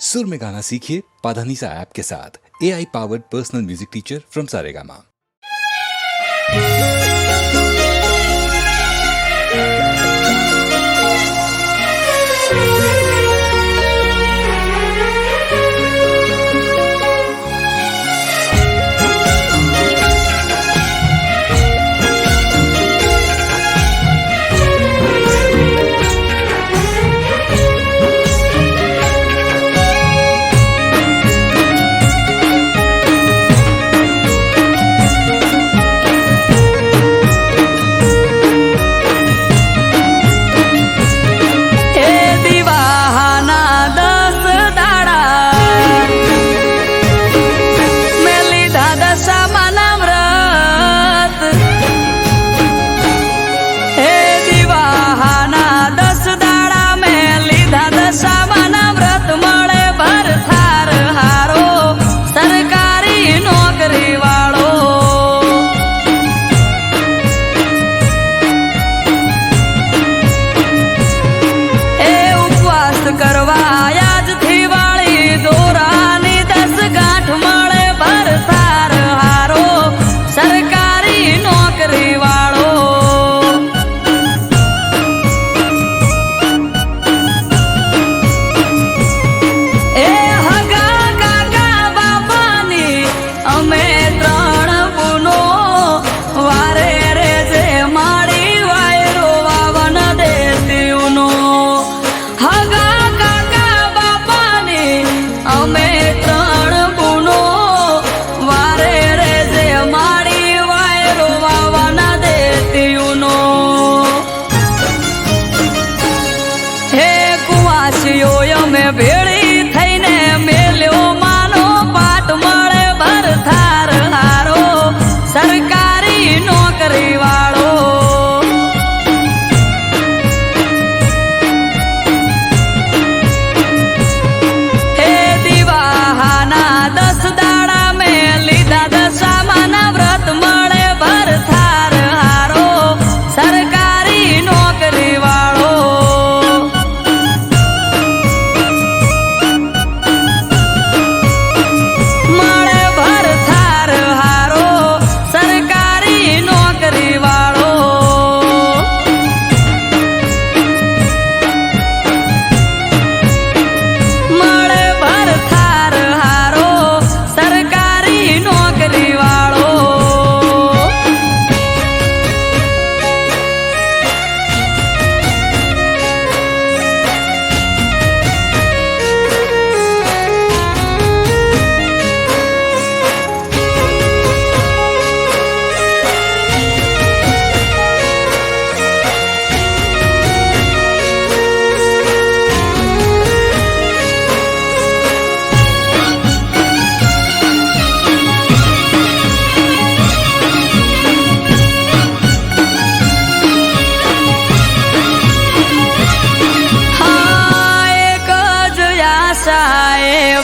सुर में गाना सीखिए पाधानीसा ऐप के साथ। AI powered personal music teacher from Saregama.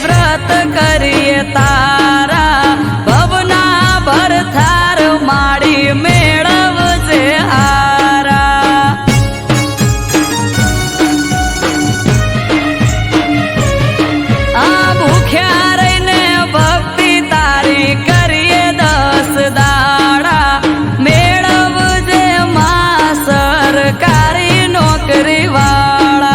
व्रत करिए तारा भवना भरथार माड़ी मेळव जे हारा आ भूख्या रहीने भक्ति तारी करिए 10 दाड़ा मेळव जे मां सरकारी नौकरी वाला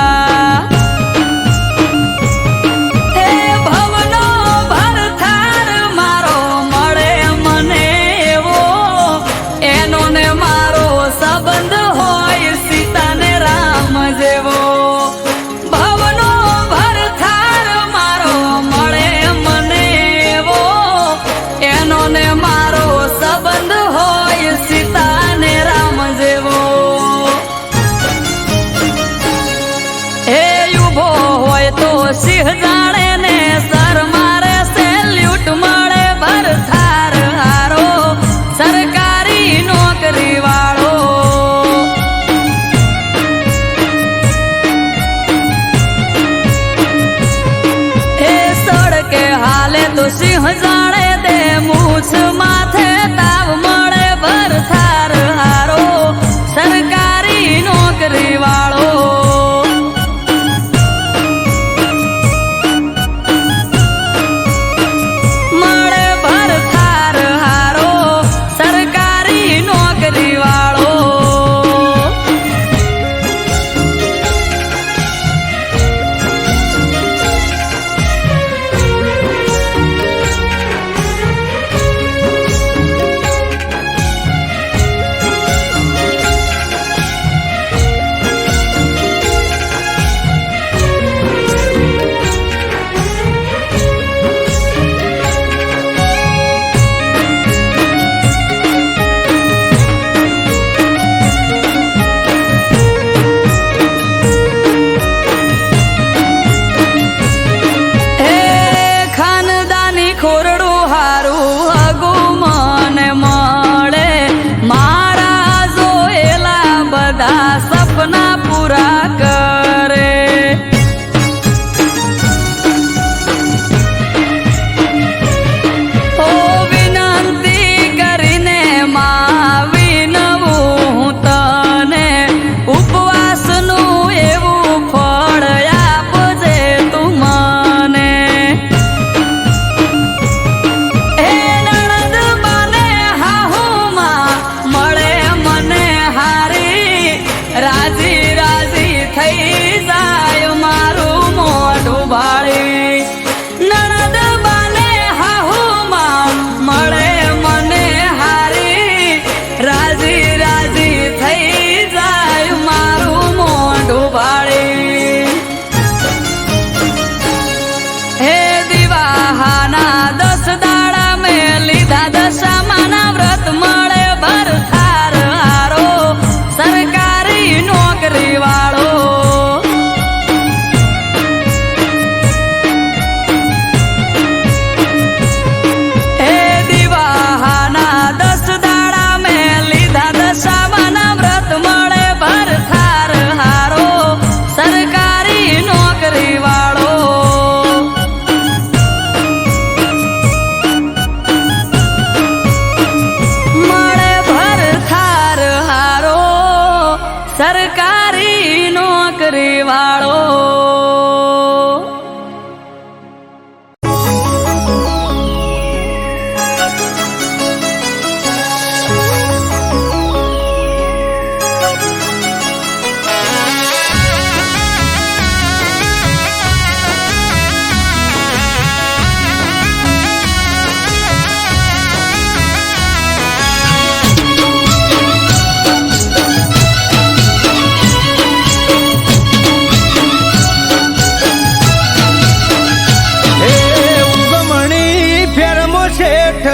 सिंह जाने ने सर मारे सैल्यूट मळे भरथार हारो सरकारी नौकरी वालो हे सड़के हाले तो सिंह जाने दे मूछ माथे ताव मळे भरथार हारो सरकारी नौकरी वालो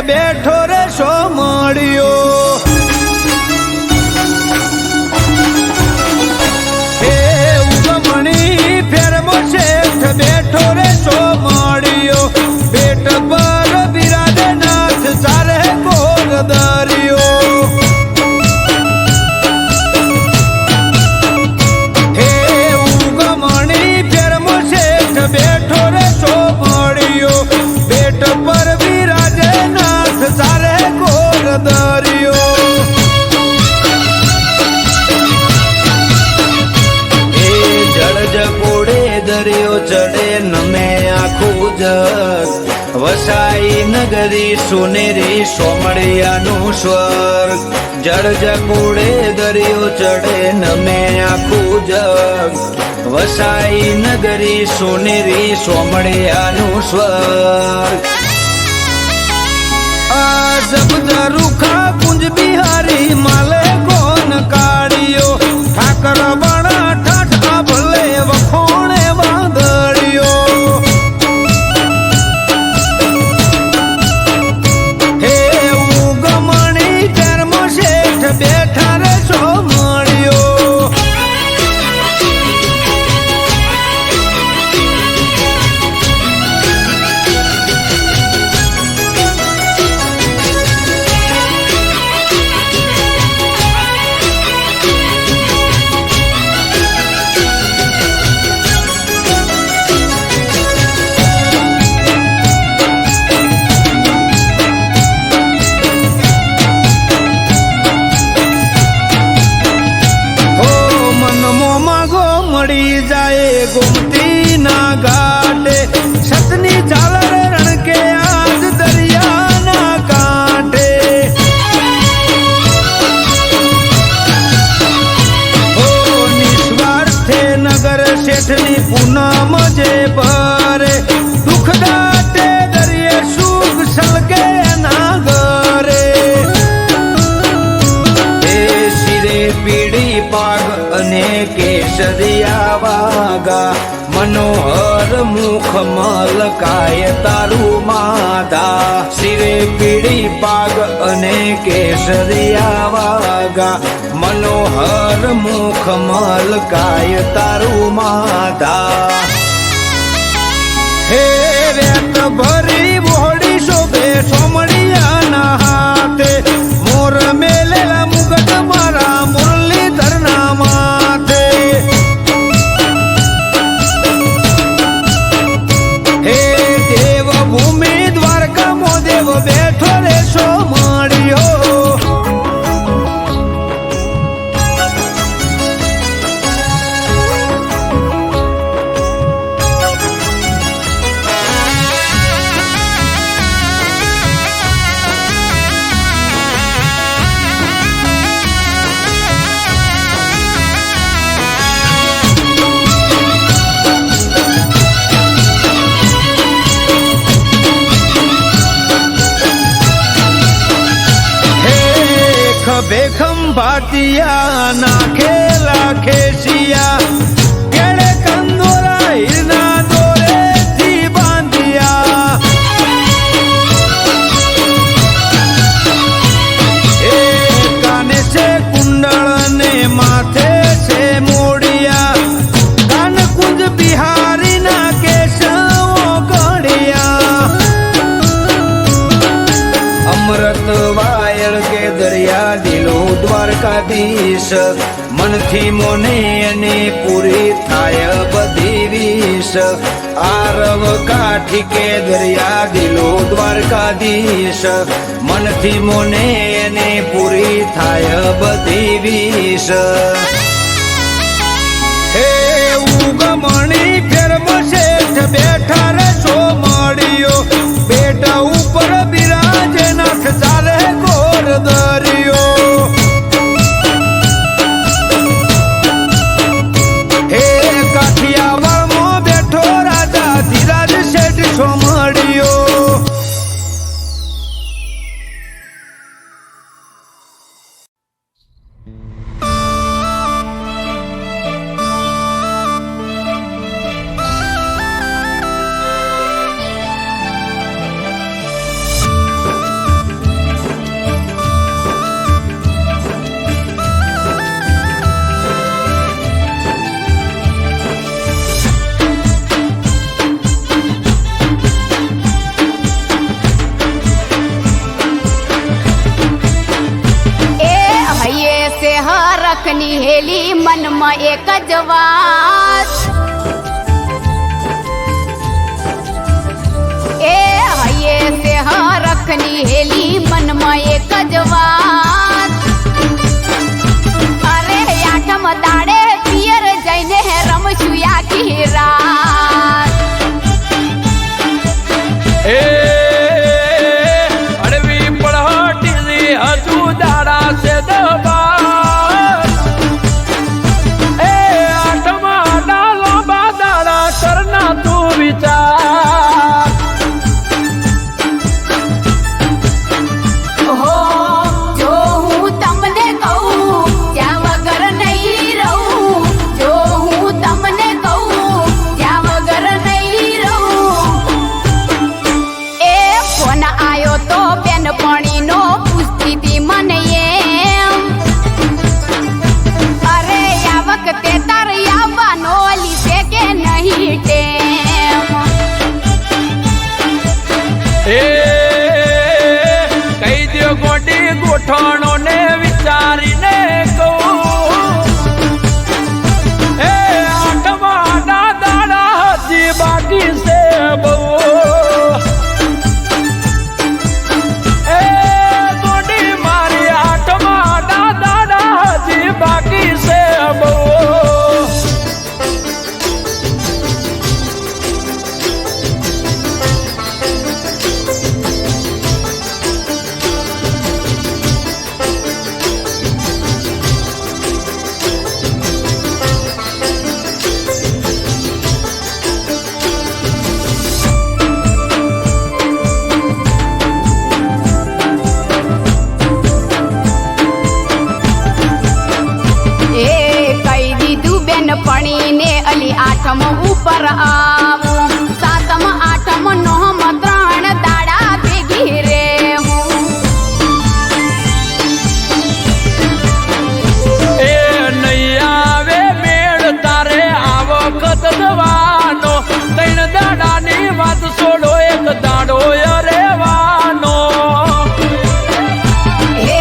બેઠો રે સોમળિયો હે ઉગમણી ફેરમો શેઠ બેઠો રે સોમળિયો બેટ પર બિરાજે નાથ ચારે ગોર દરિયો હે ઉગમણી ફેરમો શેઠ બેઠો રે સોમળિયો બેટ પર બિરાજે નાથ ચારે ગોર દરિયો જકોડે દરિયો ચડે નમે આખું જગ વસાઈ નગરી સોનેરી સોમળિયાનું સ્વર્ગ જળ જકોડે દરિયો ચડે નમે આખું જગ વસાઈ નગરી સોનેરી સોમળિયાનું સ્વર્ગ આ જબ રૂખા કુંજ બિહારી માલે કોન કાઢ્યો ઠાકર બણા ઠાઠા ભલે વખોણે વાદળ્યો હે ઉગમણી કર્મ શેઠ બેઠા રે સોમળિયો મળી જાય ગોમતી ના ઘાટે સતની ઝાલર રણકે આજ દરિયાના કાંઠે ઓ નિસ્વાર્થે નગર શેઠની પૂનમ જે ભરે દુઃખ દાટે દરિયે સુખ સલકે ના ઘરે એ શિરે પીડી પાગ અને કેસરિયા વાગા મનોહર મુખ મલકાય તારું માધા શિરે પીડી પાગ અને કેસરિયા વાગા મનોહર મુખ મલકાય તારું માધા હે રેત ભરી બોડી શોભે સોમળિયાના હાથે મોર મેલેલા મુગટ મારા મુરલીધરના માથે હે દેવ ભૂમિ દ્વારકામાં દેવ બેઠો રે સોમળિયો બેખમ ભાતિયા નાખેલા ખેસિયા કેળે કંદોરા હીરના દોરેથી બાંધિયા એ કાને છે કુંડળ ને માથે છે મોડિયા કાન કુંજ બિહારી ના કેશવો ગળિયા અમૃત વાયળ કે દરિયા દિલો દ્વારકાધીશ મનથી મોને અને પૂરી થાય બધી વિશ આરવ કાઠી કે દરિયા દિલો દ્વારકાધીશ મનથી મોને અને પૂરી થાય બધી વિશ હે ઉગમણી ફેરમ શેઠ બેઠા રે સોમળિયો બેટા ઉપર બિરાજે નાથ ચારે ગોર દરિયો હે કાઠિયાવાડમાં બેઠો રાજા ધીરાજ શેઠ સોમળિયો રખની હેલી મનમાં એક જ વાત એ હૈયે સે રખની હેલી મનમાં એક જ વાત અરે આઠમ દાડે પિયર જઈને રમશું આખી રાત એ અડવી પડહટી હજુ દાડા છે દબાર એ આઠમા ડાલો બાદાડા કરના તું વિચાર હો જો હું તમને કહું ત્યાં વગર નહીં રહું જો હું તમને કહું ત્યાં વગર નહીં રહું એ ફોન આયો તો બેનપણીનો પૂછતી હતી મને એમ અરે આ વખતે તાર આવવાનો લીધે કે નહીં ટેમ એ કહી દો ગોડી ગોઠણો ને વિચારીને કહું એ આઠમા દાડા હજી બાકી છે બહુ એ ગોડી મારી આઠમા દાડા હજી બાકી છે બહુ એ કહી દીધું બેનપણીને અલી આઠમ ઉપર આવું સાતમ આઠમ નોમ 3 દાડા ભેગી રેવું એ નહીં આવે મેળ તારે આવો કદ જવાનો 3 દાડાની વાત છોડો એક દાડો રેવાનો હે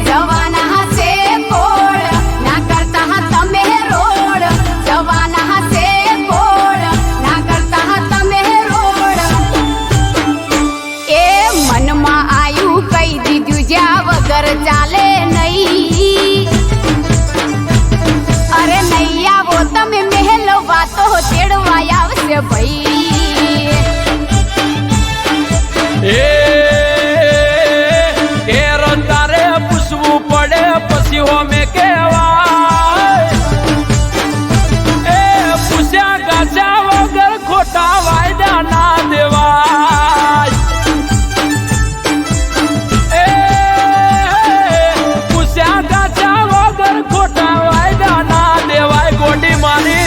જવાના હસે કોળ ના કરતા તમે રોડ જવાના હસે કોળ ના કરતા તમે રોડ એ મનમાં આયું કહી દીધું જ્યાં વગર ચાલે નહીં અરે નહીં આવો તમે મહેલ વાતો તેડવા આવશે ભાઈ એ ઘેર તારે પૂછવું પડે પછી હોમે કહેવાય એ પૂછ્યા ગાછા વગર ખોટા વાયદા ના દેવાય એ પૂછ્યા ગાછા વગર ખોટા વાયદા ના દેવાય ગોડી મારી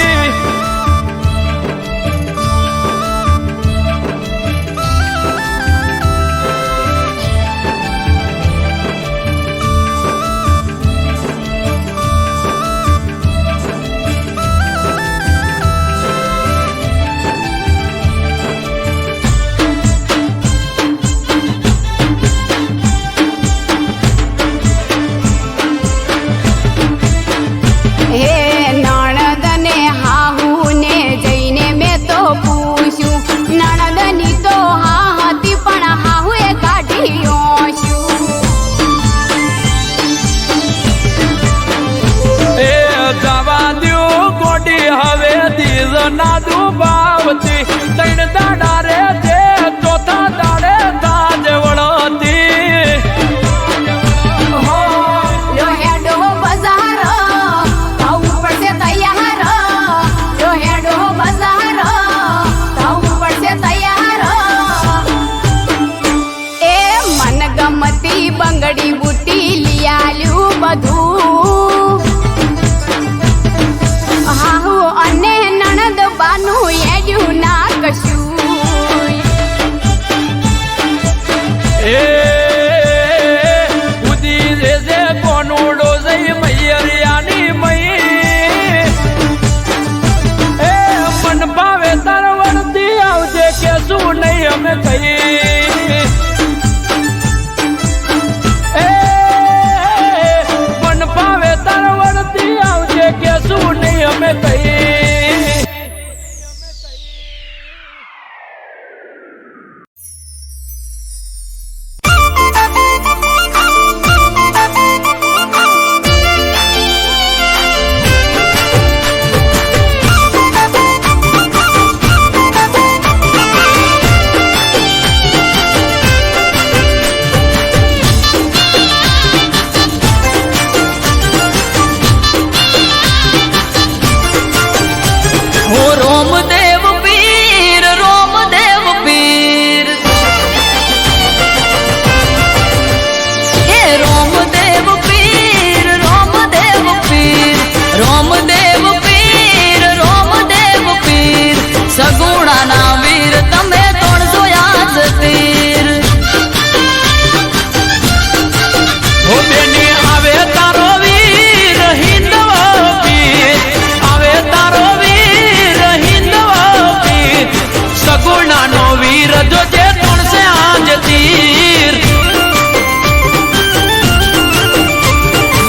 વીર જોજે તોણસે આજ તીર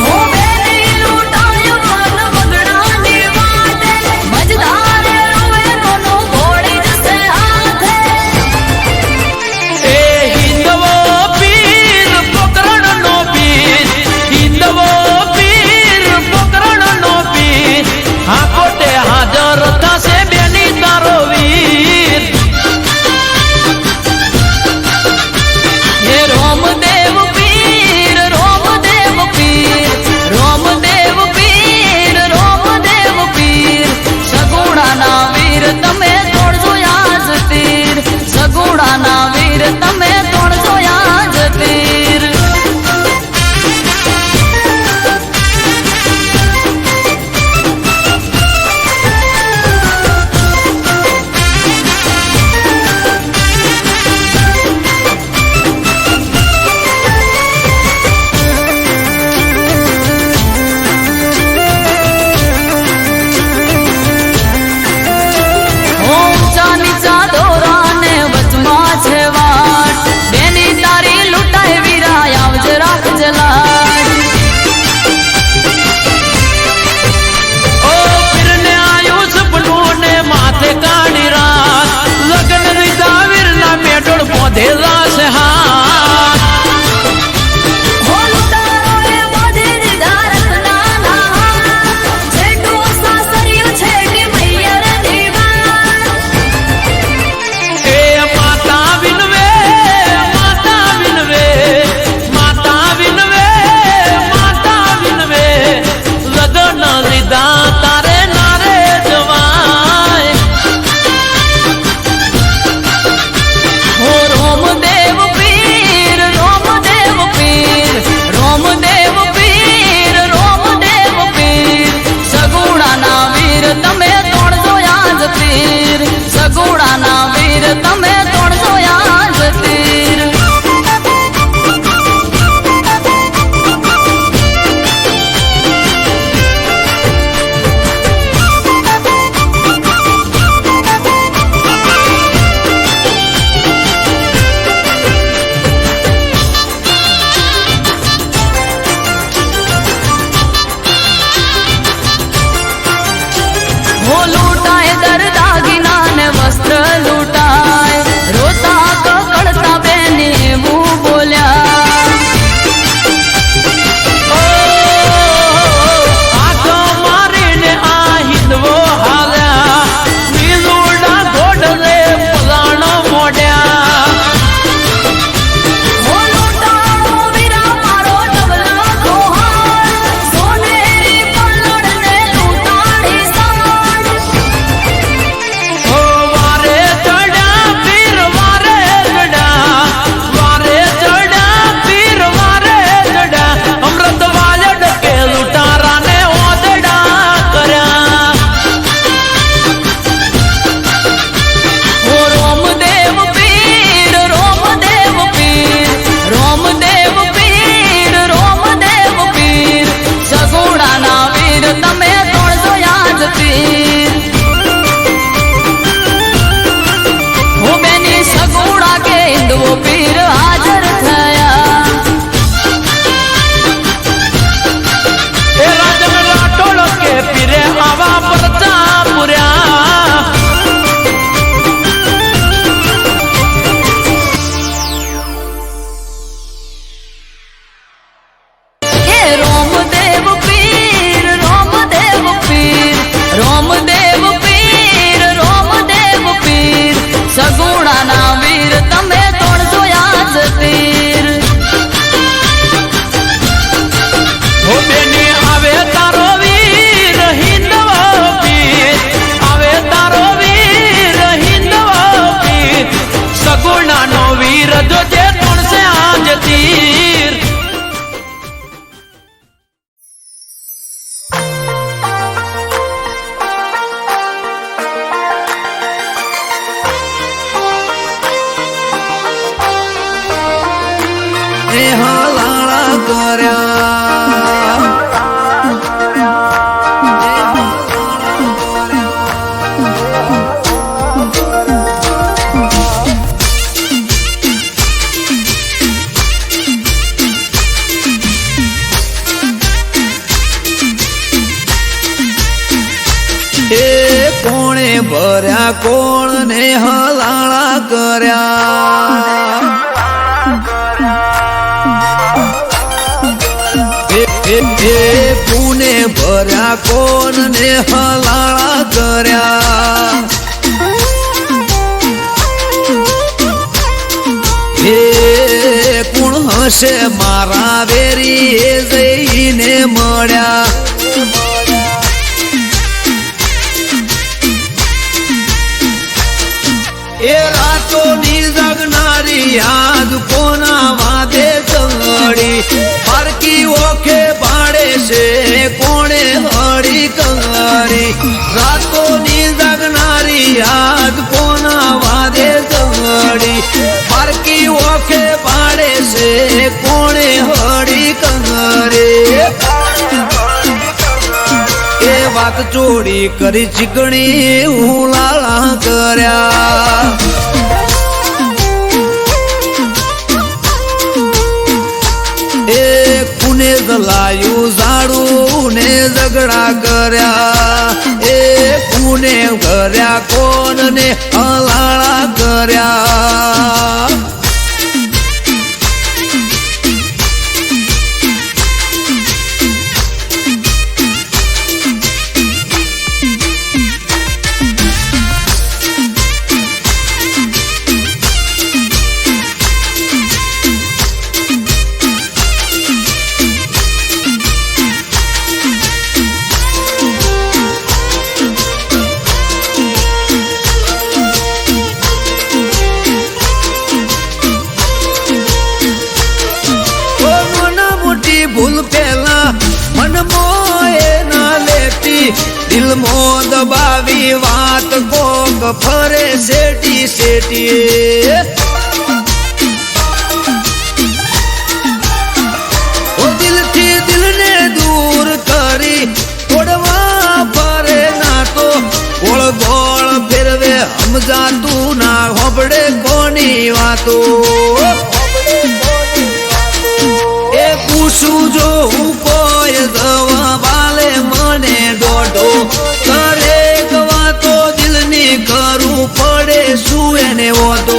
હો બેની લૂંટાયું મન મગડાની વાટે મજદારે રોવે નોનો ઘોડી જશે હાથે એ હિંદવો પીર પોકરણ નો પીર હિંદવો પીર પોકરણ નો પીર હા કોટે હાજર થશે બેની તારો વીર હે રોમદેવ પીર રોમદેવ પીર રોમદેવ પીર રોમદેવ પીર સગુણાના વીર તમે તોડજો આજ તીર સગુણાના વીર તમે તોડજો આજ તીર ઊંચા નીચા દોરાને વચમાં છે વાટ બેની તારી લૂંટાય વીરા આવજે રાખજે લાજ ઓ પીરને આયું સપનું ને માથે કાઢી રાત લગ્ન રીતા વીરના મેટોળ બોધેલા છે હાથ હો લૂંટારોએ બાંધી દીધા રત્નાના હાથ છેટું સાસરિયું છેટી મૈયરની વાત એ માતા વિનવે માતા વિનવે માતા વિનવે માતા વિનવે લગ્ન લીધા તારે નારે જવાય હો રોમદેવ પીર રોમદેવ પીર રોમદેવ પીર રોમદેવ પીર સગુણાના વીર તમે તોડજો આજ તીર સગુણાના વીર તમે તોડજો આજ તીર હો લૂંટાય દર દાગીના ને વસ્ત્ર લૂંટાય રોતા કકડતા બેને એવું બોલ્યા ઓ આખો મારીને આ હિંદવો હાલ્યા વીજોડા ઘોડલે પલાણો મોડ્યા હો લૂંટાણો વીરા મારો ડબલા ખોહાણ સોનેરી પલડને લૂંટાડી સાણ ઓ વારે ચડ્યા પીર વારે ચડ્યા વારે ચડ્યા પીર વારે ચડ્યા અમૃત વાજડ કે લૂંટારાને ઓદડા કર્યા હો રોમદેવ પીર રોમદેવ પીર રોમદેવ પીર રોમદેવ પીર સગુણાના વીર તમે તોડજો આજ તીર હો બેની સગુણા કે હિંદવો પીર હાજર થયા એ રાજન રાઠોડ કે પીરે આવા પરચા પુર્યા હે રોમદેવ પીર રોમદેવ પીર રોમદેવ પીર રોમદેવ પીર સગુણાના વીર તમે તોડજો આજ તીર હો બેની આવે તારો વીર હિંદવો પીર આવે તારો વીર હિંદવો પીર સગુણાનો વીર જોજે તોણસે આજ તીર હાલાળા કર્યા ભર્યા કોણ ને હલાળા કર્યા પુને ભર્યા કોણ ને હલાળા કર્યા હે કોણ હશે મારા વેરી એ જઈને મળ્યા એ રાતોની જગનારી યાદ કોના વાદે ચંગડી પારકી ઓખે ભાડે છે કોણે હળી કંગડી રાતોની જગનારી યાદ કોના વાદે ચંગડી પારકી ઓખે ભાડે છે કોણે હળી કંગડી એ વાત ચોરી કરી ચીકણી ઉલાળા કર્યા એ કુને જલાયું ઝાડું ને ઝઘડા કર્યા એ કુને કર્યા કોણ ને હલાળા કર્યા ભૂલ પેલા મન મોએ ના લેતી દિલ મો દબાવી વાત કોક ફરે શેટી શેટી ઓ દિલથી દિલને દૂર કરી તોડવા ફરે ના તો ગોળ ગોળ ફેરવે સમજાતું ના હોબડે કોની વાતો પૂછું જો હું કોઈ દવા બાલે મને દોઢો દરેક વાતો દિલની કરું પડે શું એને ઓતો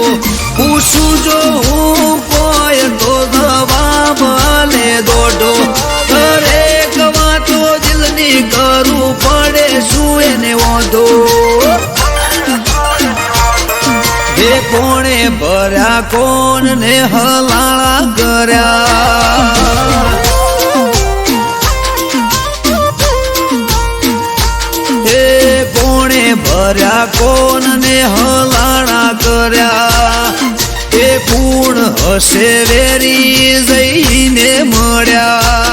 પૂછું જો હું કોઈ તો દવા બાલે દોઢો દરેક વાતો દિલની કરું પડે શું એને ઓતો એ કોણે ભર્યા કોણ ને હલાળા કર્યા હે કોણે ભર્યા કોણ ને હલાળા કર્યા એ પૂર્ણ હશે વેરી જઈને મળ્યા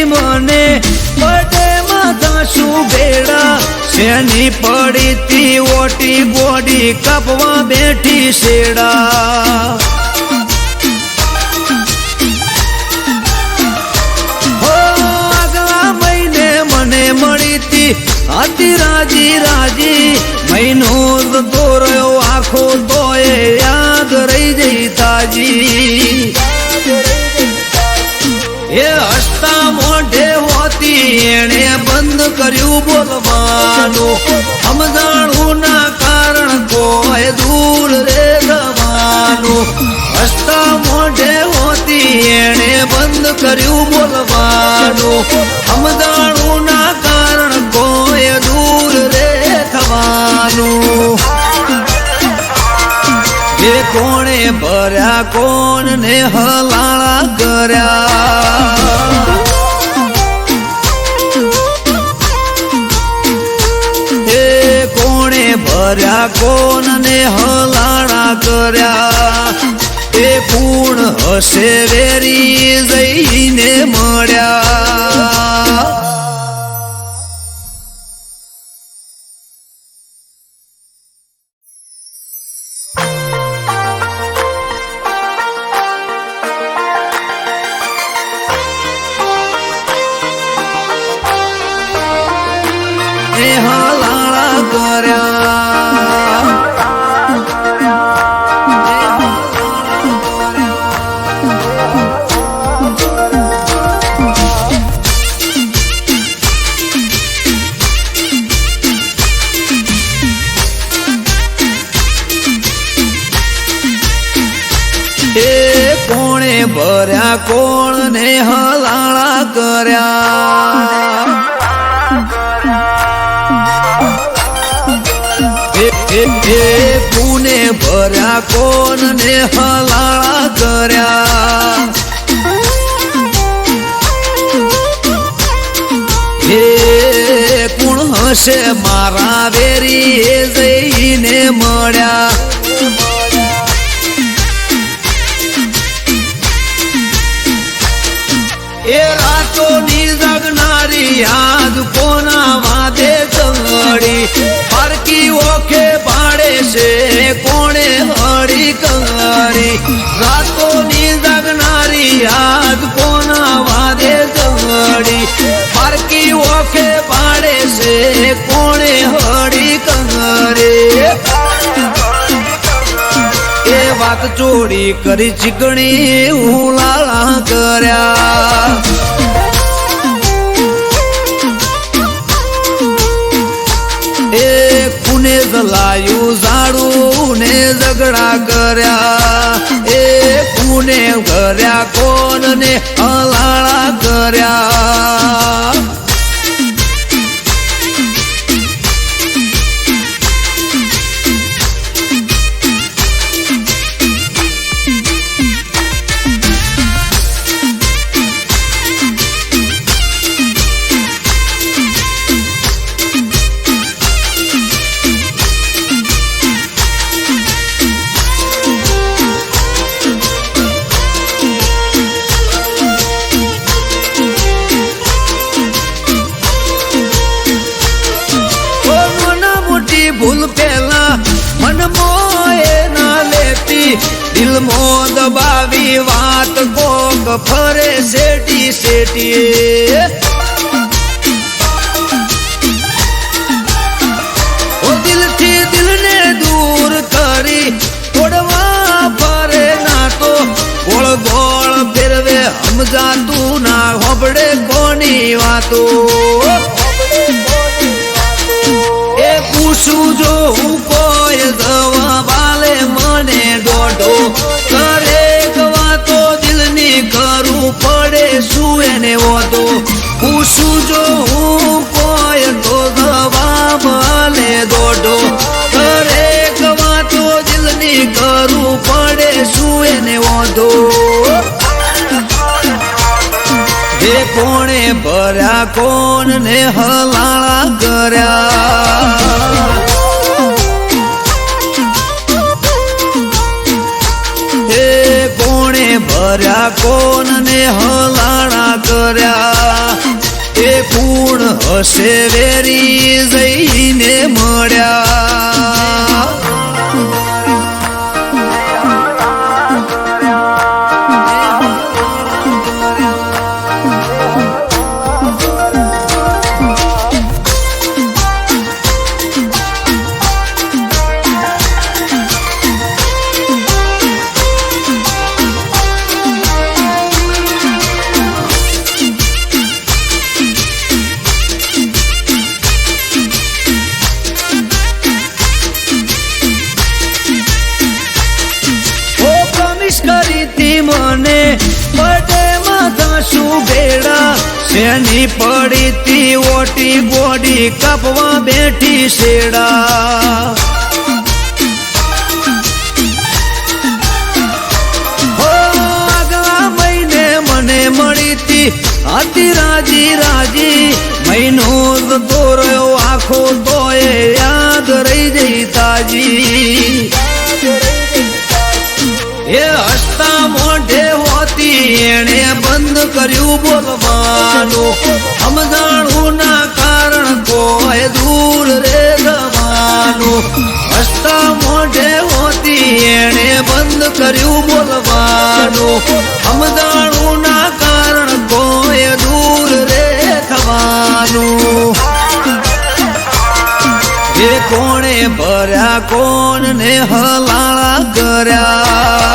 મને બડે માથા શું ભેડા શેની પડી તી ઓટી ગોડી કાપવા બેઠી શેડા હો આગલા મહિને મને મળી તી હતી રાજી રાજી મહિનો જતો રહ્યો આખો તોય યાદ રહી જઈ તાજી એ હસતા મોઢે હોતી એણે બંધ કર્યું બોલવાનું સમજાણું ના કારણ કોઈ દૂર રે જવાનું હસતા મોઢે હોતી એણે બંધ કર્યું બોલવાનું સમજાણું ના કારણ કોઈ દૂર રે થવાનું એ કોણે ભર્યા કોણ ને હલાળા કર્યા એ કોણે ભર્યા કોણ ને હલાળા કર્યા એ પૂર્ણ હશે વેરી જઈને મળ્યા ભર્યા કોણ ને હલાળા કર્યા પુને ભર્યા કોણ ને હલાળા કર્યા હે કોણ હશે મારા વેરી એ જઈને મળ્યા એ રાતો ની જગનારી યાદ કોના વાદે ચંગડી ફરકી ઓખે પાડે છે કોણે હળી કંગડી રાતો ની જગનારી યાદ કોના વાદે ચંગડી ફરકી ઓખે પાડે છે કોણે હળી કંગડી એ વાત ચોરી કરી ચીકણી હું લાલા કર્યા એ કુને જલાયું ઝાડું ને ઝઘડા કર્યા એ કુને કર્યા કોણ ને હલાળા કર્યા ભૂલ પેલા મન મોએ ના લેતી દિલ મો દબાવી વાત કોક ફરે શેટી શેટી ઓ દિલથી દિલને દૂર કરી તોડવા ફરે ના તો ગોળ ગોળ ફેરવે સમજાતું ના હોબડે કોની વાતો પૂછું જો હું કોઈ જવાબ આલે મને દોઢો દરેક વાતો દિલની કરું પડે શું એને વાતો પૂછું જો હું કોઈ તો જવાબ આલે દોઢો દરેક વાતો દિલની કરું પડે શું એને વાતો હે કોણે ભર્યા કોણ ને હલાળા કર્યા હે કોણે ભર્યા કોણ ને હલાળા કર્યા એ પૂર્ણ હશે વેરી જઈને મળ્યા મને બડે માથા શું ભેડા શેની પડી તી ઓટી ગોડી કાપવા બેઠી શેડા આગલા મહિને મને મળી તી હતી રાજી રાજી મહિનો જતો રહ્યો આખો તોય યાદ રહી જઈ તાજી એ હસતા મોઢે હોતી એણે બંધ કર્યું બોલવાનું સમજાણું ના કારણ કોઈ દૂર રે જવાનું હસતા મોઢે હોતી એણે બંધ કર્યું બોલવાનું સમજાણું ના કારણ કોઈ દૂર રે થવાનું એ કોણે ભર્યા કોણ ને હલાળા કર્યા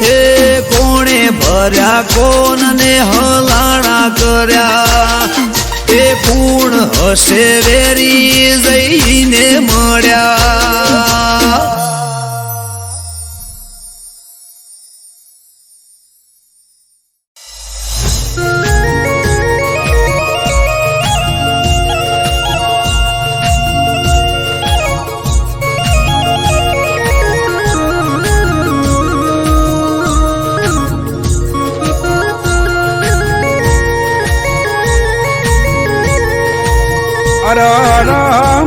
એ કોણે ભર્યા કોણ ને હલાળા કર્યા એ કુણ હશે વેરી જઈને મળ્યા. અરે અરે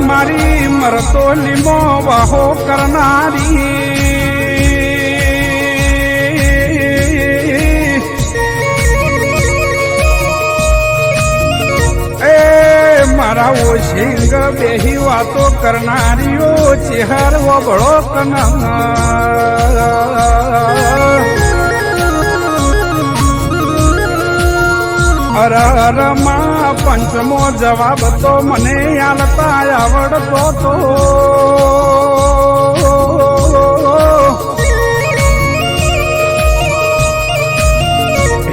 મારી મરતો લીમો વાહો કરનારી એ મારા ઓશિંગ બેહી વાતો કરનારીઓ ચેહર વબળો કના અરર માં પંચમો જવાબ તો મને આલતા આવડતો તો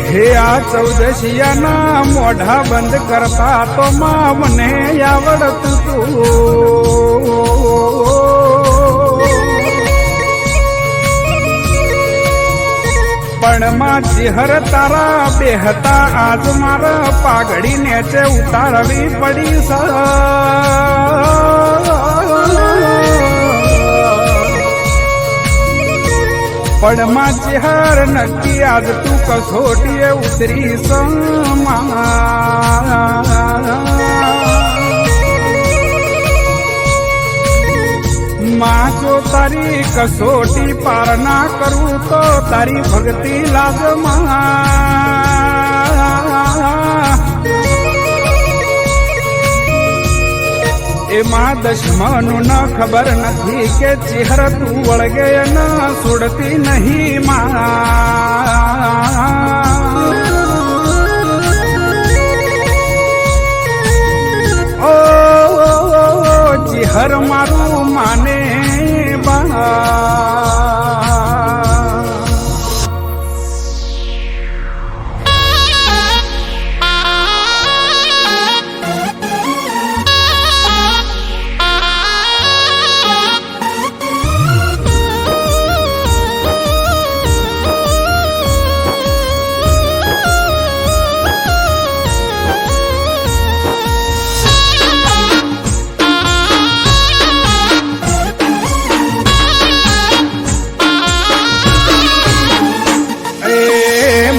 હે આ ચૌદશિયાના મોઢા બંધ કરતા તો માં મને આવડતું તું. પણ માં ચિહર તારા બેહતા આજ મારા પાઘડી નેચે ઉતારવી પડી છે. પણ માં ચિહર નક્કી આજ તું કસોટીએ ઉતરી માં જો તારી કસોટી પાર ના કરું તો તારી ભક્તિ લાગમાં એમાં દશમનું ન ખબર નથી કે ચિહર તું વળગે ન છોડતી નહીં માં. ચિહર મારું માને બા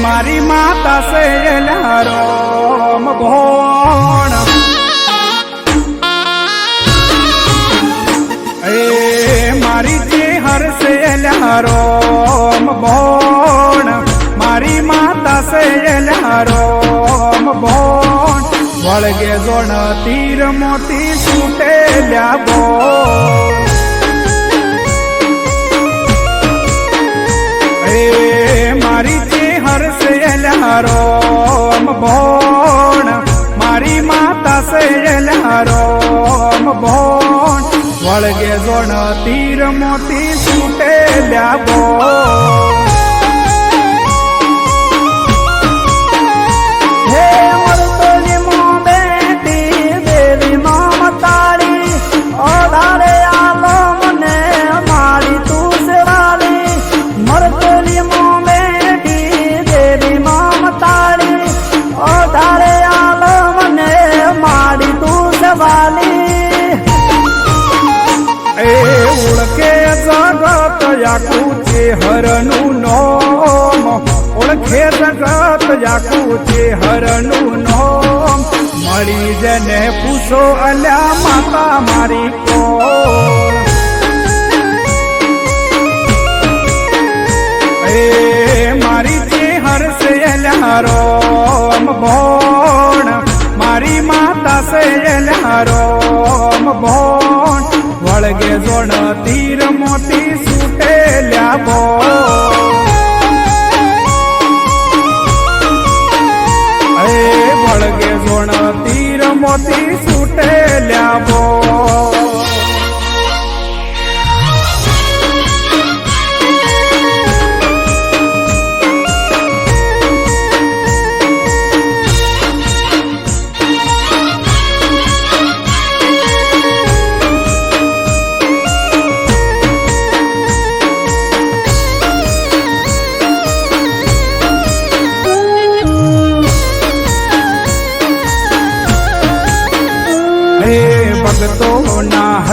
મારી માતા સે લારોમ ભોણ એ મારી ચેહર સે લારોમ ભોણ મારી માતા સે લારોમ ભોણ વળગે જોણ તીર મોતી છૂટે લ્યા બોણ મારી ચેહર સે લારોમ ભોણ મારી માતા સે લારોમ ભોણ વળગે જોણ તીર મોતી છૂટે લ્યા બોણ હે વરતોલી મો બેટી દેવી મમતાળી ઓધારે આલો મને મારી તું સેવાલી મરતોલી મો યાકું ચેહરનું નોમ ઓળખે જગત યાકું ચેહરનું નોમ મળી જને પૂછો અલ્યા માતા મારી કોણ એ મારી ચેહર સે લારોમ ભોણ મારી માતા સે લારોમ ભોણ વળગે જોણ તીર મોતી છૂટે લ્યા બોણ એ વળગે જોણ તીર મોતી છૂટે લ્યા બોણ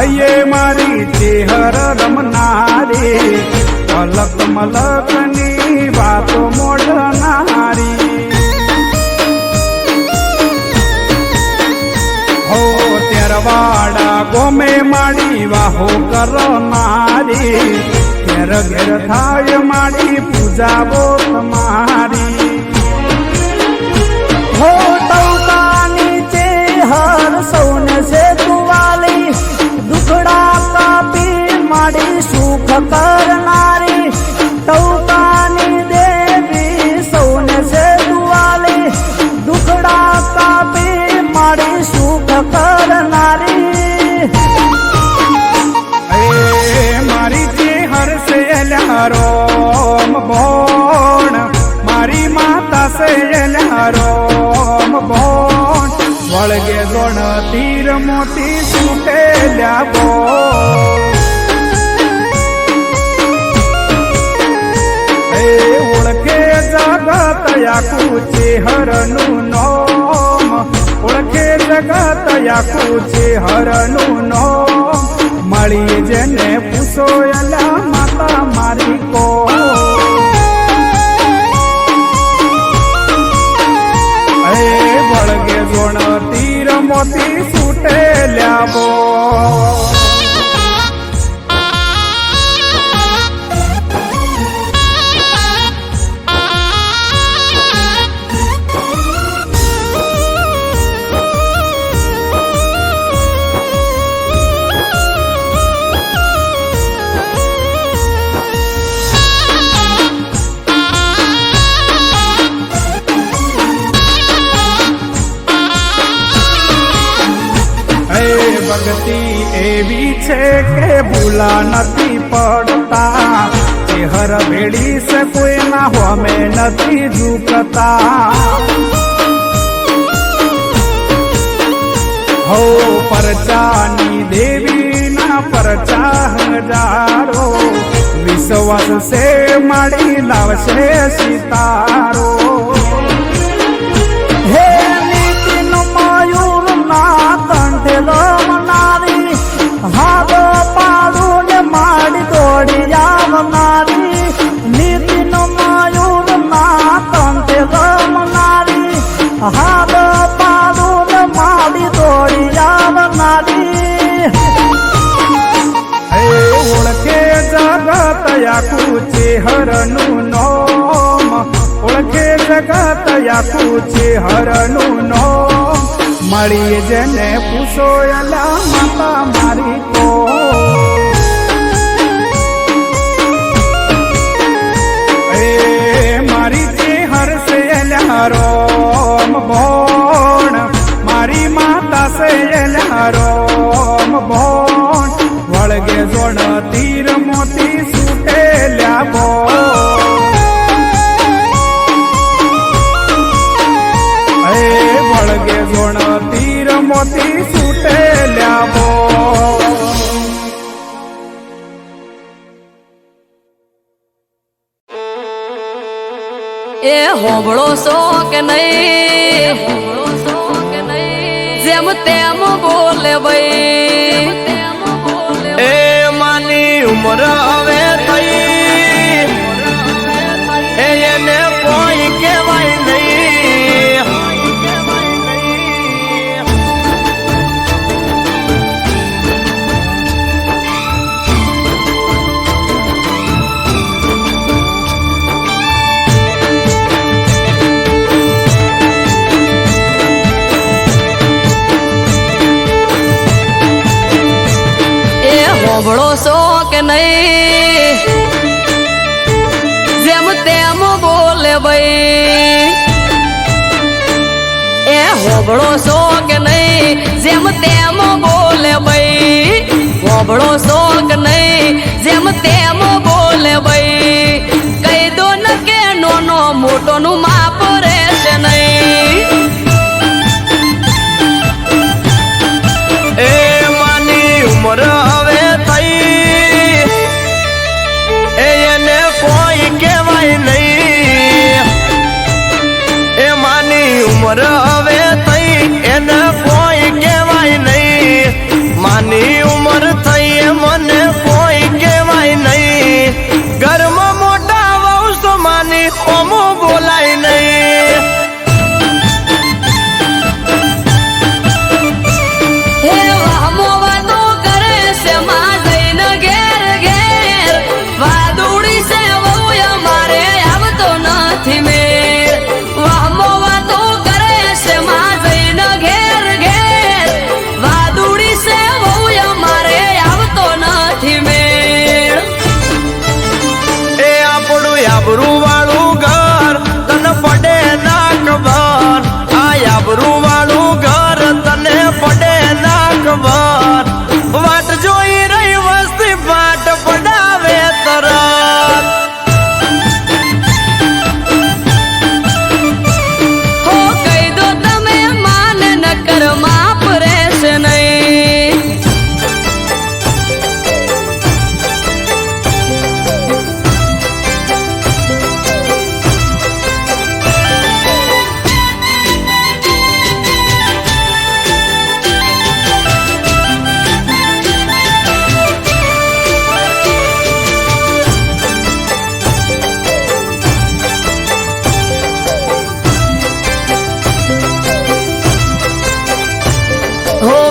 હૈયે મારી ચેહર રમનારી અલક મલકની વાતો મોડનારી હો તેરવાડા ગોમે માડી વાહો કરનારી ઘેર ઘેર થાય માડી પૂજાવો તમારી હો તવકાની ચેહર સૌને છે તુવાલી દુખડા કાપી માડી સુખ કરનારી તવકાની દેવી સૌને છે તુવાલી દુખડા કાપી માડી સુખ કરનારી મારી ચેહર સે રોમ બોણ મારી માતા સે રોમ બોણ વળગે ગોણ તીર મોતી છૂટેલ્યા બોણ ઓળખે જગત આખું ચેહરનું નોમ ઓળખે જગત આખું ચેહરનું નોમ મળી જેને પૂછો એલા માતા મારી કો વળગે ગોણ તીર મોતી છૂટેલ્યા બો ભક્તિ એવી છે કે ભૂલા નથી પડતા ચેહર ભેડી છે કોઈના હોમે નથી ઝૂકતા હો પરચાની દેવીના પરચા હજારો વિશ્વાસ છે માડી લાવશે સિતારો હે નીતિન મયુર ના કંઠે રમનારી હાથ પાડું ને માડી દોડી આવનારી નીતિન મયુર ના કંઠે રમનારી હાથ પાડું ને માડી દોડી આવનારી ઓળખે જગત આખું ચેહરનું નોમ ઓળખે જગત આખું ચેહરનું નોમ મળી જેને પૂછો એલા માતા મારી કો મારી ચેહર સે રોમ બોણ મારી માતા સે રોમ બોણ વળગે જોણ તીર મોતી છૂટેલ્યા બો વળગે જોણ તીર મોતી છૂટેલ્યા બો એ હોબળો સો કે નહીં જેમ તેમ બોલે ભાઈ એ માની ઉમર હવે થઈ એને કોઈ કહેવાય નહીં હોબળો સો કે નહીં જેમ તેમ બોલે ભાઈ એ હોબળો સો કે નહીં જેમ તેમ બોલે ભાઈ હોબળો સો કે નહીં જેમ તેમ બોલે ભાઈ કહી દો ન કે નોનો મોટો નું માપ રહેશે નહીં એ માની ઉમર હવે થઈ એને કોઈ કહેવાય નહીં એ માની ઉમર હવે થઈ એને કોઈ કહેવાય નહીં માની ઉમર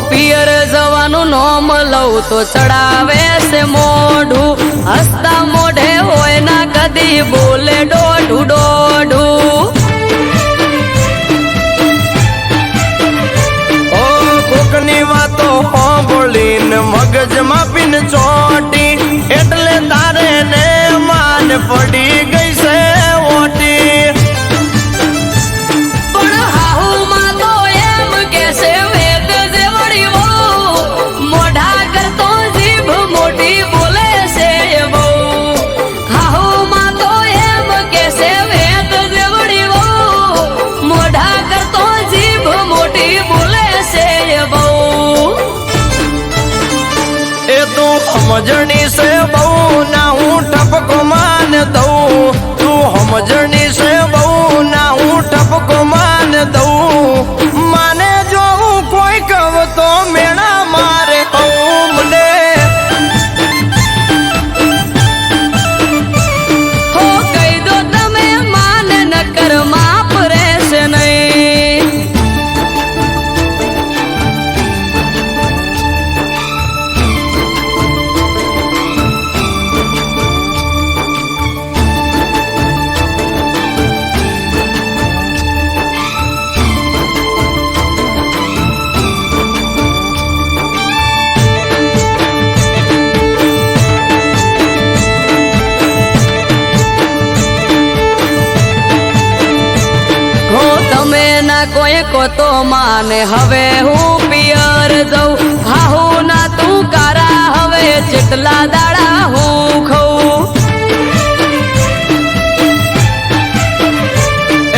પિયર જવાનું નોમ લઉં તો ચડાવે છે મોઢું, હસતા મોઢે હોય ના કદી બોલે દોઢું દોઢું. ઓ કોકની વાતો સાંભળીને મગજમાં પીન ચોટી, એટલે તારે ને માન પડી ગઈ છે ઓટી. પણ હાહુમાં તો એમ કે છે વેદ જેવડી વહુ, મોઢા કરતો જીભ મોટી બોલે છે બહુ. હાહુમાં તો એમ કે છે વેદ જેવડી વહુ, મોઢા કરતો જીભ મોટી બોલે છે બહુ. એ તું સમજણી છે બહુ ના હું ટપકો માન દઉં, તું સમજણી છે બહુ ના હું ટપકો માન દઉં. માને જો હું કોઈ કહું તો મેણા મારે કહું મને. હો કહી દો તમે માન નકર માફ રહેશે નહીં. હો તમે ના કોઈ કો તો માને હવે હું પિયર જઉં, હાહુ ના તું કારા હવે જેટલા દાડા હું ખઉં.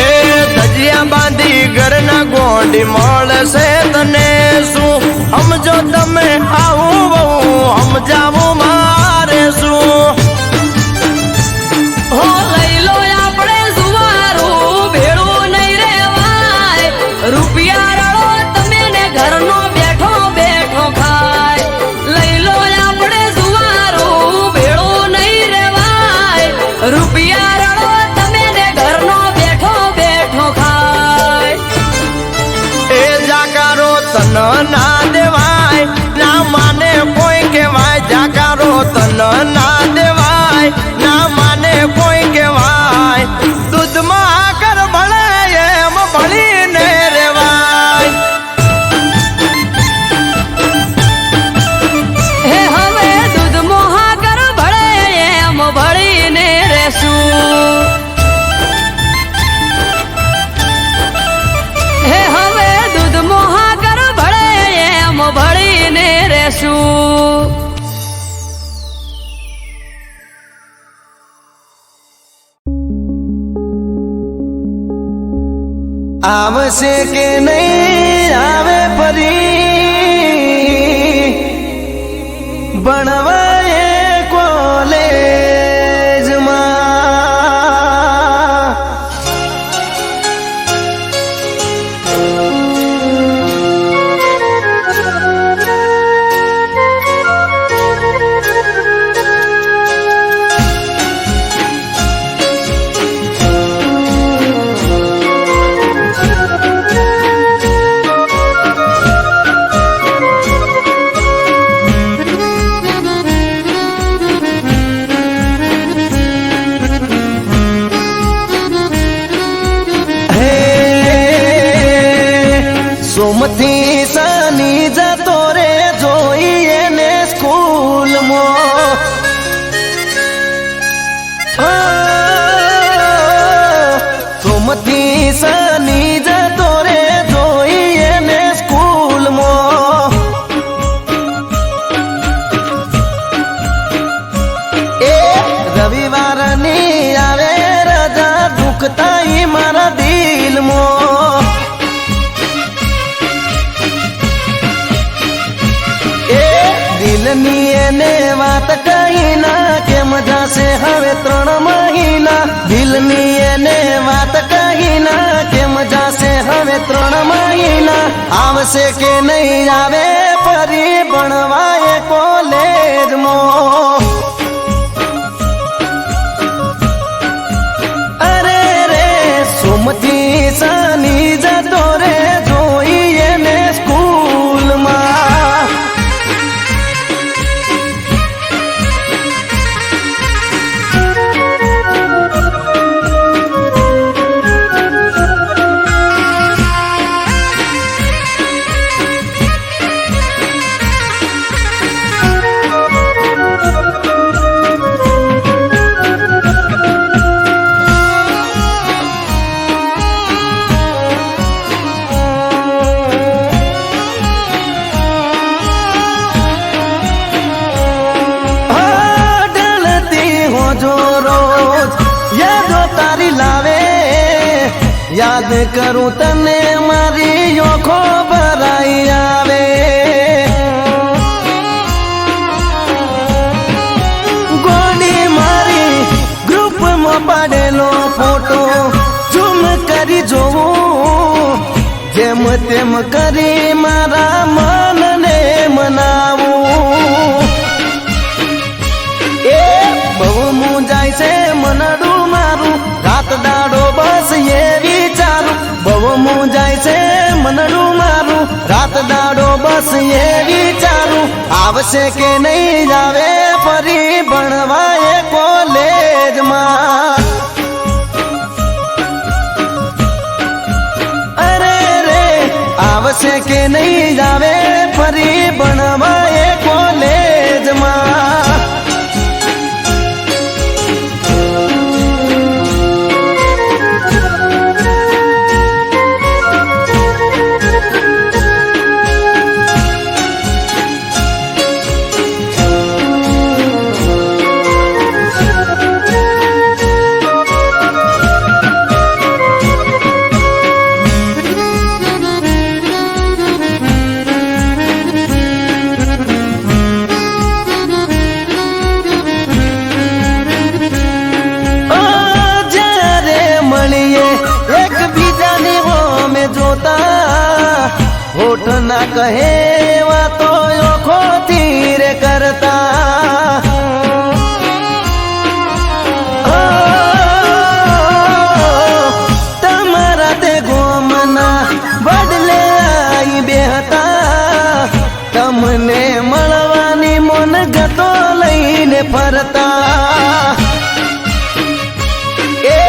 એ ધજિયા બાંધી ઘરના ગોંડી મળશે તને શું, સમજો તમે આવું બહુ સમજાવું મારે શું. હો લઈ લો આપણે સુવારું ભેળું નહીં રેવાય, રૂપિયા રળો તમે ને ઘરનો બેઠો બેઠો ખાય. લઈ લો આપણે સુવારું ભેળું નહીં રેવાય, રૂપિયા રળો તમે ને ઘરનો બેઠો બેઠો ખાય. એ જાકારો તન ના દેવાય, ના માને કોઈ કહેવાય. જાકારો તન ના દેવાય, ના માને કોઈ કહેવાય. દૂધમાં આકર ભળે એમ ભળીને રેવાય. હે હવે દૂધ મોહાગર ભળે એમ ભળીને રહેશું. હે હવે દૂધ મોહાગર ભળે એમ ભળીને રહેશું. આવશે કે નહીં આવે ફરી ભણવાએ કોલેજમાં. સોમથી શનિ જતો રે જોઈએ ને સ્કૂલમાં. સોમથી શનિ જતો રે જોઈએ ને સ્કૂલમાં. એ રવિવારની આવે રજા દુખતા મારા દિલમાં. દિલની એને વાત કહી ના કે મજા છે હવે 3 મહિના. દિલની એને વાત કહી ના કે મજા છે હવે 3 મહિના. આવશે કે નહીં આવે ફરી ભણવાએ કોલેજમાં. અરે રે સોમથી શનિ જતો રે જોઈએ ને સ્કૂલમાં. યાદ કરું તને મારી ઓખો ભરાઈ આવે ગોડી મારી ગ્રુપમાં પાડેલો ફોટો ઝૂમ કરી જોવું જેમ તેમ કરી મારા મનને મનાવું એ બહુ મુંજાય છે મનડું મારું રાત દાડો બસ એ વિચારું બહુ મુંજાય છે મનડું મારું રાત દાડો બસ એ વિચારું આવશે કે નહીં આવે ફરી ભણવા એ કોલેજમાં અરે રે આવશે કે નહીં આવે ફરી ભણવા એ કોલેજમાં હોઠ ના કહે વાતો ઓખોથી રે કરતા તમારા તે ગોમના બદલે આઈ બેહતા તમને મળવાની મન ગતો લઈને ફરતા એ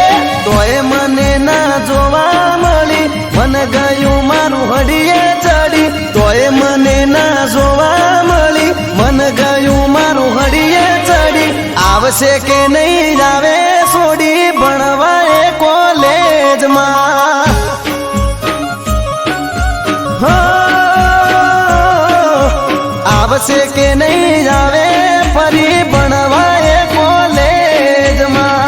તોય મને ના જોવા મળી મન ગયું મારું હડીએ ચડી તોય મને ના જોવા મળી મન ગયું મારું હડીએ ચડી આવશે કે નહીં આવે છોડી ભણવા એ કોલેજમાં આવશે કે નહીં આવે ફરી ભણવા એ કોલેજમાં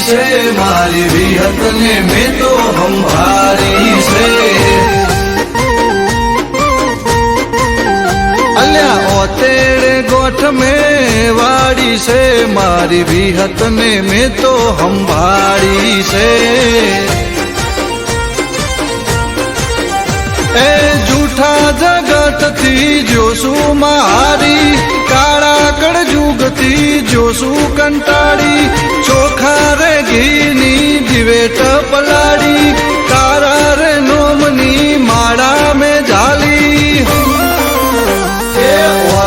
से मारी विहत ने में तो हम भारी से अल्या ओतेड़े गोठ में वाड़ी से मारी विहत ने में तो हम भारी से ए जूठा जगत थी जोसु मारी काड़ा कड़ जुगती जोसु कंटाड़ी चोखा रे घीनी दिवेट पलाड़ी कारा रे नोमनी माड़ा में झाली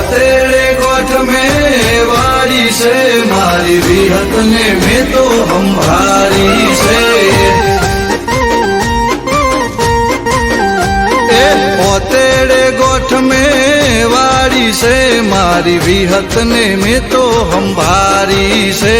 तेरे गोठ में वाड़ी से मारी विहत ने में तो हम भारी से तेरे गोठ में वाड़ी से मारी विहत ने में तो हम भारी से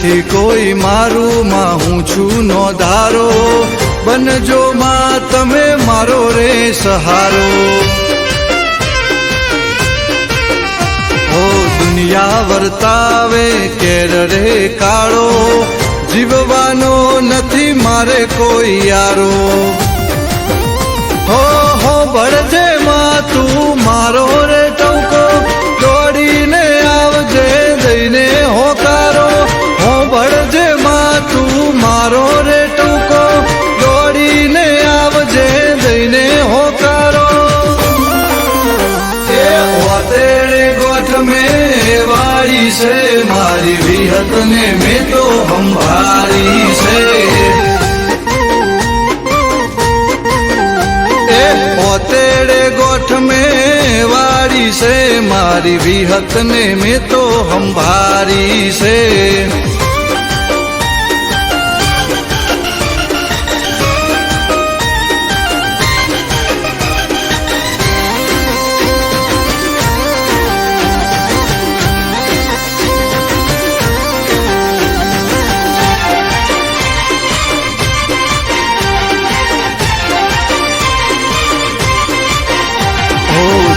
નથી કોઈ મારું માં હું છું નો ધારો બનજો માં તમે મારો રે સહારો ઓ દુનિયા વર્તાવે કેર રે કાળો જીવવાનો નથી મારે કોઈ યારો હો બળજે માં તું મારો રે ટંકો દોડીને આવજે દઈને હોકારો બળજે માં તું મારો રે ટૂંકો દોડીને से मारी विहत ने मैं तो हंभारी से ओतेड़े गोठ में वाड़ी से मारी विहत ने मैं तो हंभारी से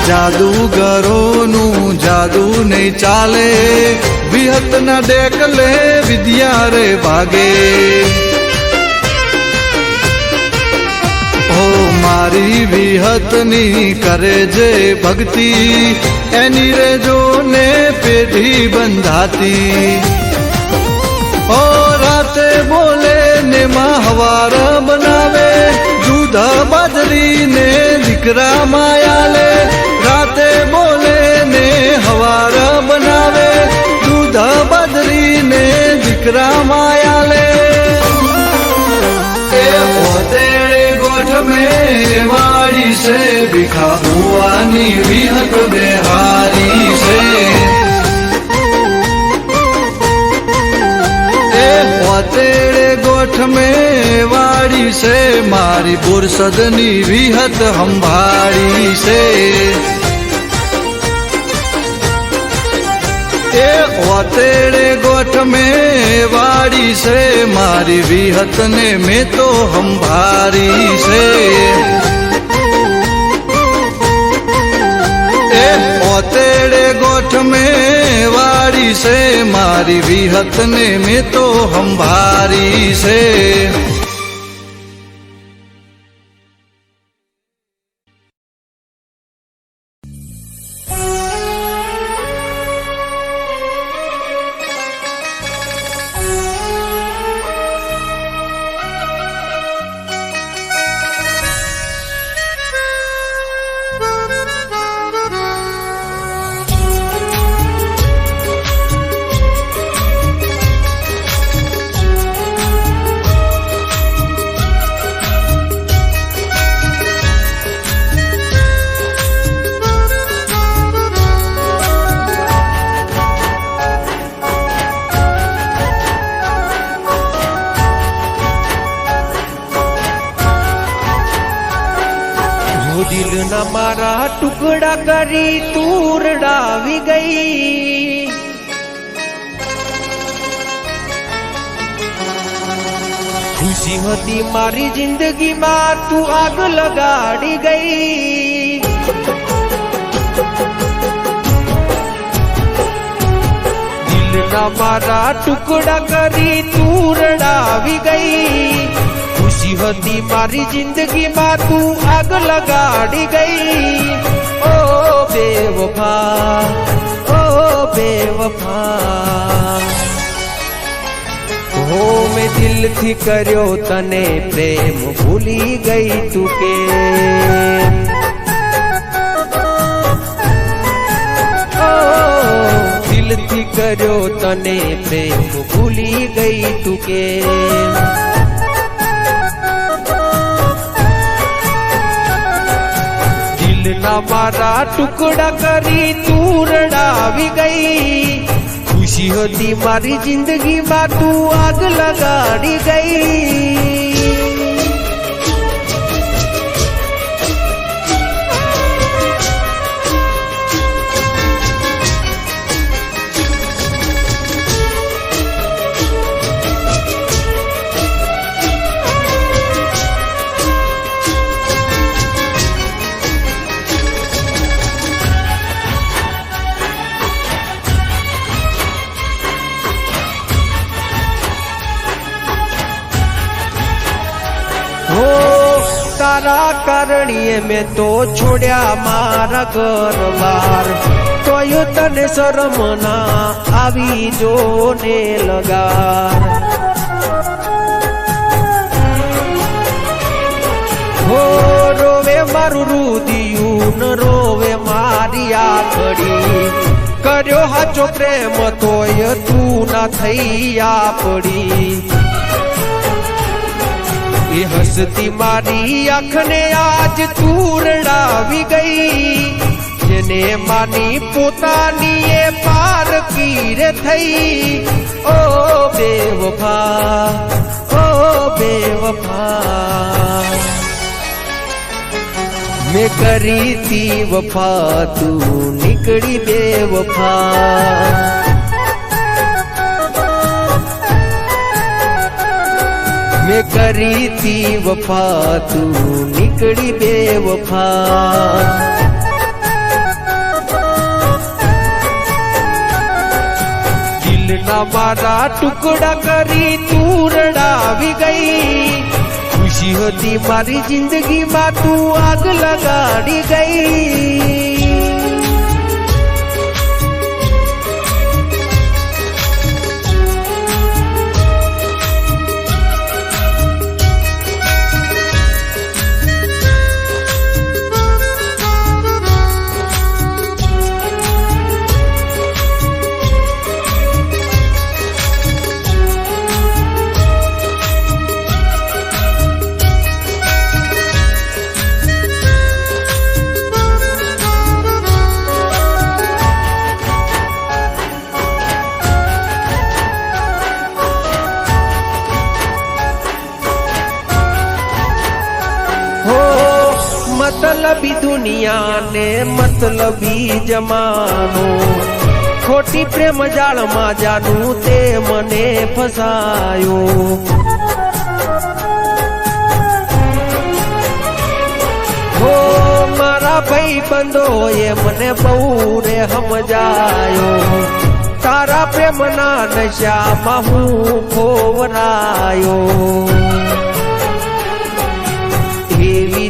જાદુગરોનું જાદુ નહીં ચાલે વિહતના ડેકલે વિદ્યા રે ભાગે ઓ મારી વિહતની કરે જે ભક્તિ એની રે જોને પેઢી બંધાતી ઓ રાતે બોલે ને માં હવાર બનાવે દૂધ બાજરી ને દીકરા માયાલે રાતે બોલે ને હવાર બનાવે દૂધ બાજરી ને દીકરા માયાલે એ પોતેડે ગોઠ में वाड़ी से बिखा हुआनी विहत बेहारी से पोतेड़े गोठ में वाड़ी से मारी बुरसदनी विहत हंभारी से ओतेड़े गोठ में वाड़ी से मारी विहत ने मैं तो हंभारी से ओतेड़े गोठ में वाड़ी से मारी विहत ने मैं तो हंभारी से દિલના મારા ટુકડા કરી તું રડાવી ગઈ ખુશી હતી મારી જિંદગીમાં તું આગ લગાડી ગઈ દિલના મારા ટુકડા કરી તું રડાવી ગઈ खुशी होती मारी जिंदगी में तू आग लगाड़ी गई ओ बेवफा हो मैं दिल थी कर्यो तने प्रेम भूली गई तू के ओ दिल थी कर्यो तने प्रेम भूली गई तू के मारा टुकड़ा करी तू रडावी गई खुशी होती मारी जिंदगी में तू आग लगाड़ी गई तारा कारणीए में तो छोड़या मारा घर बार तो यू तने शरम ना आवी जो ने लगा हो रोवे मारू रुदियू न रोवे मारी आखड़ी કર્યો હાચો પ્રેમ તોય તું ના થઈ આપડી એ હસતી મારી આંખને આજ તું રડાવી ગઈ જેને માની પોતાની એ પારકી રે થઈ ઓ બેવફા મેં કરી તી વફા તું નીકળી બેવફા મેં કરી તી વફા તું નીકળી બેવફા દિલના મારા ટુકડા કરી તું રડાવી ગઈ ખુશી હતી મારી જિંદગીમાં તું આગ લગાડી ગઈ मतलबी दुनिया ने मतलबी जमानो खोटी प्रेम जाल में जानू ते मने फसायो हो मारा भाई बंदो ये मने बहु रे समझायो तारा प्रेम ना नशा में हूँ खोवरायो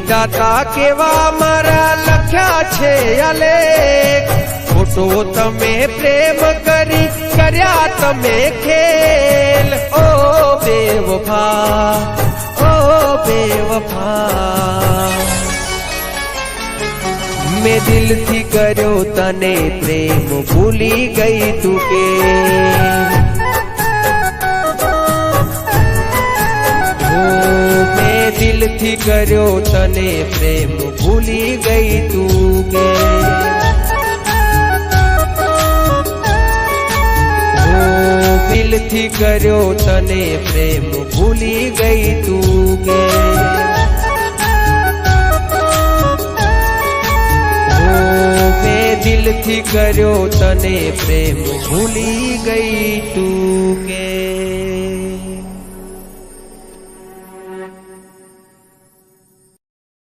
दाता केवा मारा लख्या छे अलेख फोटो तमे प्रेम करी कर्या तमे खेल ओ बेवफा मैं दिल थी कर्यो तने प्रेम भूली गई तू के दिल थी कर्यो तने प्रेम भूली गई तू के दिल थी कर्यो तने प्रेम भूली गई तू के मैं दिल थी कर्यो तने प्रेम भूली गई तू के